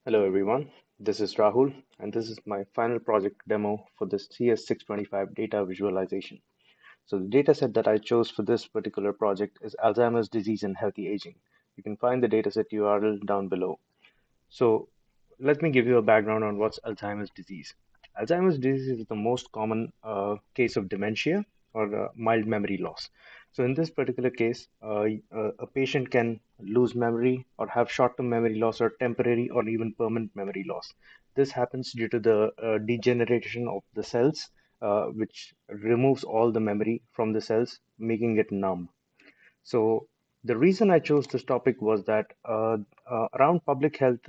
Hello everyone, this is Rahul and this is my final project demo for this CS625 data visualization. So the dataset that I chose for this particular project is Alzheimer's disease and healthy aging. You can find the dataset URL down below. So let me give you a background on what's Alzheimer's disease. Alzheimer's disease is the most common case of dementia or mild memory loss. So in this particular case, a patient can lose memory or have short-term memory loss or temporary or even permanent memory loss. This happens due to the degeneration of the cells, which removes all the memory from the cells, making it numb. So the reason I chose this topic was that around public health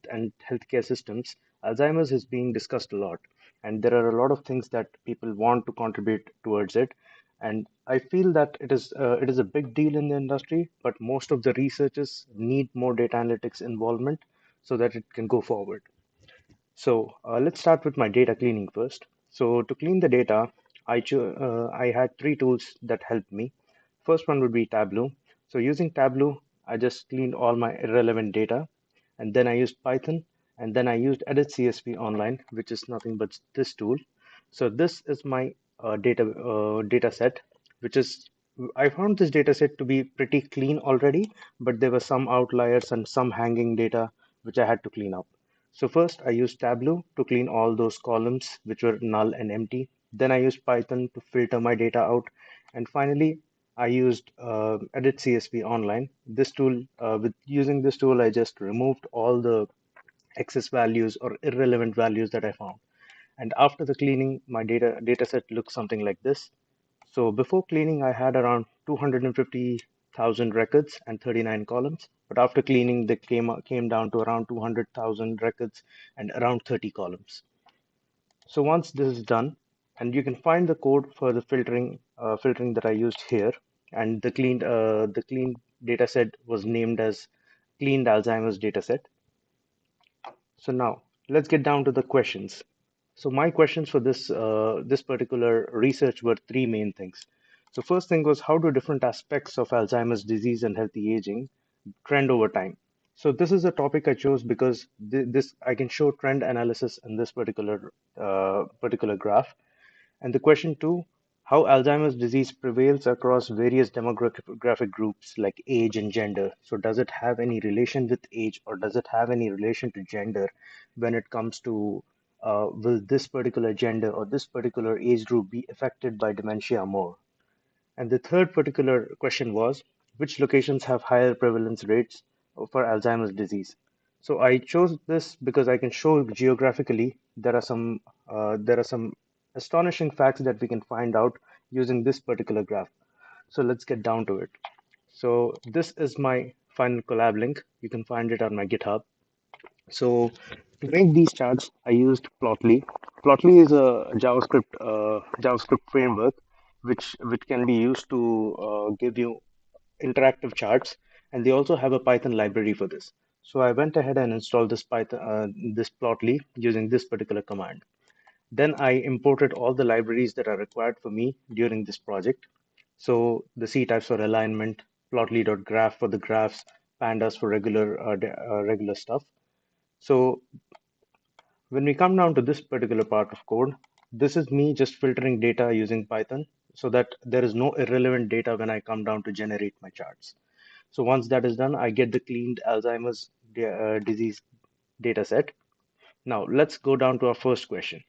and healthcare systems, Alzheimer's is being discussed a lot, and there are a lot of things that people want to contribute towards it. And I feel that it is a big deal in the industry, but most of the researchers need more data analytics involvement so that it can go forward. So let's start with my data cleaning first. So to clean the data, I had three tools that helped me. First one would be Tableau. So using Tableau, I just cleaned all my irrelevant data, and then I used Python, and then I used Edit CSV Online, which is nothing but this tool. So this is my data set, which is I found this data set to be pretty clean already, but there were some outliers and some hanging data which I had to clean up. So first I used Tableau to clean all those columns which were null and empty. Then I used Python to filter my data out. And finally, I used Edit CSV Online. This tool, with using this tool, I just removed all the excess values or irrelevant values that I found. And after the cleaning, my data set looks something like this. So before cleaning, I had around 250,000 records and 39 columns. But after cleaning, they came down to around 200,000 records and around 30 columns. So once this is done, and you can find the code for the filtering that I used here, and the cleaned data set was named as cleaned Alzheimer's data set. So now let's get down to the questions. So my questions for this particular research were three main things. So first thing was, how do different aspects of Alzheimer's disease and healthy aging trend over time? So this is a topic I chose because this I can show trend analysis in this particular graph. And the question two, how Alzheimer's disease prevails across various demographic groups like age and gender. So does it have any relation with age, or does it have any relation to gender when it comes to will this particular gender or this particular age group be affected by dementia more? And the third particular question was, which locations have higher prevalence rates for Alzheimer's disease? So I chose this because I can show geographically there are some astonishing facts that we can find out using this particular graph. So let's get down to it. So this is my final collab link. You can find it on my GitHub. So to make these charts, I used Plotly. Plotly is a JavaScript framework which can be used to give you interactive charts, and they also have a Python library for this. So I went ahead and installed this Plotly using this particular command. Then I imported all the libraries that are required for me during this project. So the C types for alignment, plotly.graph for the graphs, pandas for regular stuff. So when we come down to this particular part of code, this is me just filtering data using Python so that there is no irrelevant data when I come down to generate my charts. So once that is done, I get the cleaned Alzheimer's disease data set. Now let's go down to our first question.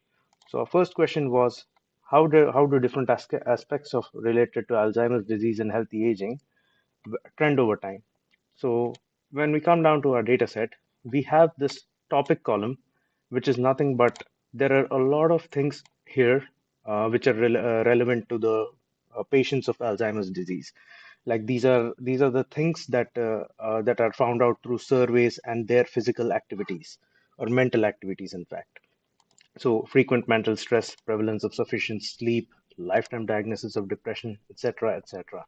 So our first question was, how do different aspects of related to Alzheimer's disease and healthy aging trend over time? So when we come down to our data set, we have this topic column, which is nothing but there are a lot of things here which are relevant to the patients of Alzheimer's disease. Like these are the things that are found out through surveys and their physical activities or mental activities, in fact. So frequent mental stress, prevalence of sufficient sleep, lifetime diagnosis of depression, etc., etc.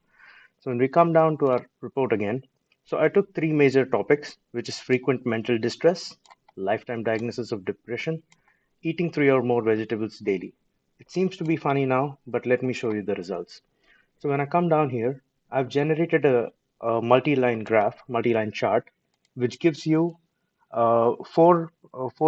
So when we come down to our report again, so I took three major topics, which is frequent mental distress, lifetime diagnosis of depression, eating three or more vegetables daily. It seems to be funny now, but let me show you the results. So when I come down here, I've generated a multi-line graph, multi-line chart, which gives you four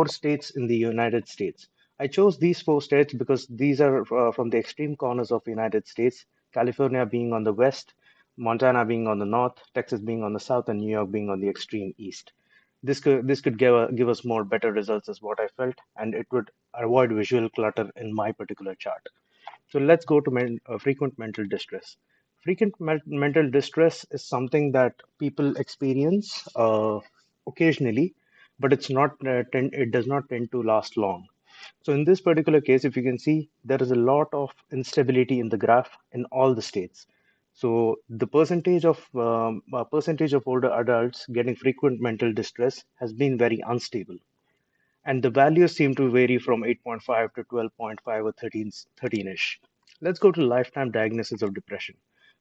states in the United States. I chose these four states because these are from the extreme corners of the United States, California being on the west, Montana being on the north, Texas being on the south, and New York being on the extreme east. This could give us more better results, is what I felt, and it would avoid visual clutter in my particular chart. So let's go to frequent mental distress. Frequent mental distress is something that people experience occasionally, but it does not tend to last long. So in this particular case, if you can see, there is a lot of instability in the graph in all the states. So the percentage of older adults getting frequent mental distress has been very unstable, and the values seem to vary from 8.5 to 12.5 or 13-ish. Let's go to lifetime diagnosis of depression.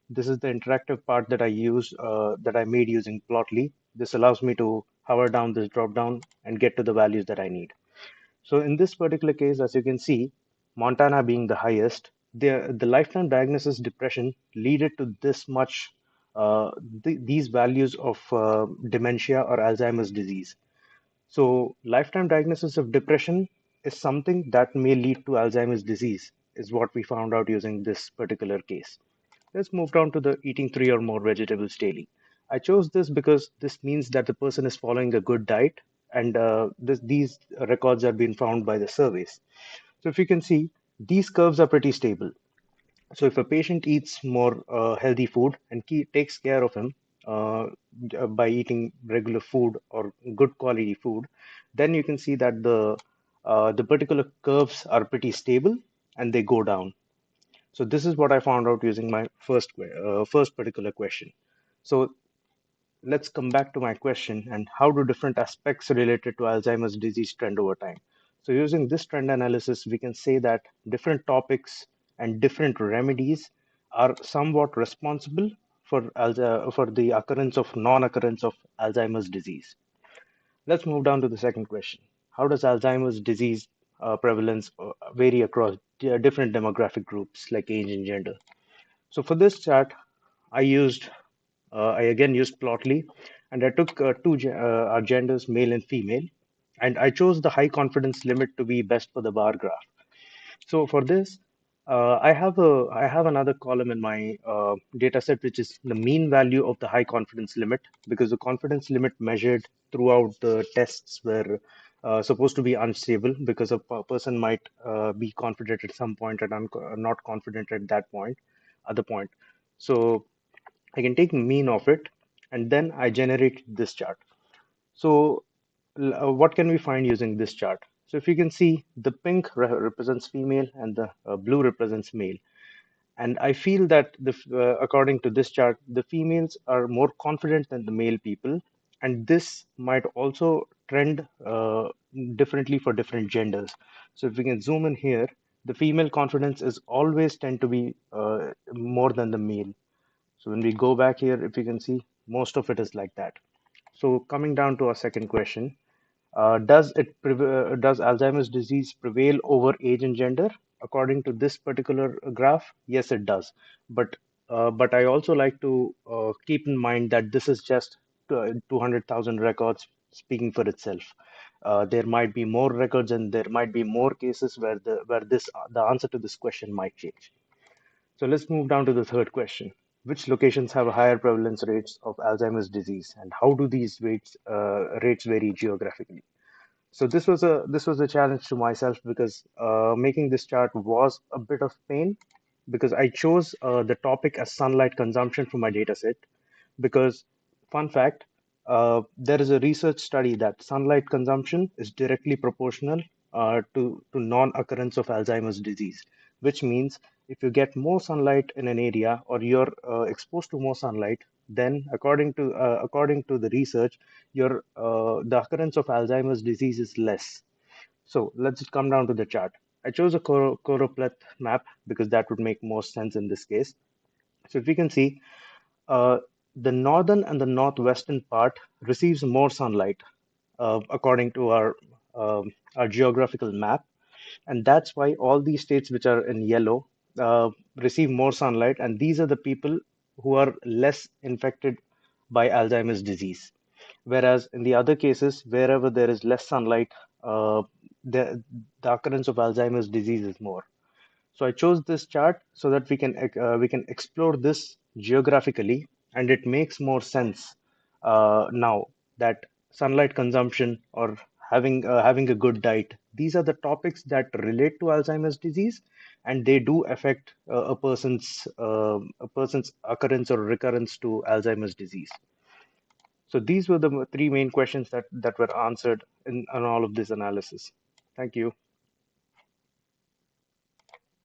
This is the interactive part that I made using Plotly. This allows me to hover down this drop down and get to the values that I need. So in this particular case, as you can see, Montana being the highest, the lifetime diagnosis depression leaded to this much, these values of dementia or Alzheimer's disease. So, lifetime diagnosis of depression is something that may lead to Alzheimer's disease, is what we found out using this particular case. Let's move down to the eating three or more vegetables daily. I chose this because this means that the person is following a good diet, and these records are being found by the surveys. So, if you can see, these curves are pretty stable. So if a patient eats more healthy food and takes care of him uh, by eating regular food or good quality food, then you can see that the particular curves are pretty stable and they go down. So this is what I found out using my first particular question. So let's come back to my question, and how do different aspects related to Alzheimer's disease trend over time? So, using this trend analysis, we can say that different topics and different remedies are somewhat responsible for the occurrence of non-occurrence of Alzheimer's disease. Let's move down to the second question. How does Alzheimer's disease prevalence vary across different demographic groups like age and gender? So for this chart, I again used Plotly, and I took our genders, male and female, and I chose the high confidence limit to be best for the bar graph. So for this, I have another column in my data set, which is the mean value of the high confidence limit, because the confidence limit measured throughout the tests were supposed to be unstable, because a person might be confident at some point and not confident at that point, other point. So I can take mean of it, and then I generate this chart. So what can we find using this chart? So if you can see, the pink represents female and the blue represents male. And I feel that according to this chart, the females are more confident than the male people, and this might also trend differently for different genders. So if we can zoom in here, the female confidence is always tend to be more than the male. So when we go back here, if you can see, most of it is like that. So coming down to our second question, does Alzheimer's disease prevail over age and gender? According to this particular graph, yes, it does. But I also like to keep in mind that this is just 200,000 records speaking for itself. There might be more records and there might be more cases where the answer to this question might change. So let's move down to the third question. Which locations have a higher prevalence rates of Alzheimer's disease, and how do these rates vary geographically? So this was a challenge to myself, because making this chart was a bit of pain, because I chose the topic as sunlight consumption for my data set. Because, fun fact, there is a research study that sunlight consumption is directly proportional to non-occurrence of Alzheimer's disease, which means if you get more sunlight in an area, or you're exposed to more sunlight, then according to the research, the occurrence of Alzheimer's disease is less. So let's come down to the chart. I chose a choropleth map because that would make more sense in this case. So if you can see, uh, the northern and the northwestern part receives more sunlight according to our geographical map, and that's why all these states which are in yellow receive more sunlight, and these are the people who are less infected by Alzheimer's disease. Whereas in the other cases, wherever there is less sunlight, uh, the occurrence of Alzheimer's disease is more. So I chose this chart so that we can explore this geographically, and it makes more sense now that sunlight consumption or having a good diet, these are the topics that relate to Alzheimer's disease, and they do affect a person's occurrence or recurrence to Alzheimer's disease. So these were the three main questions that were answered in all of this analysis. Thank you.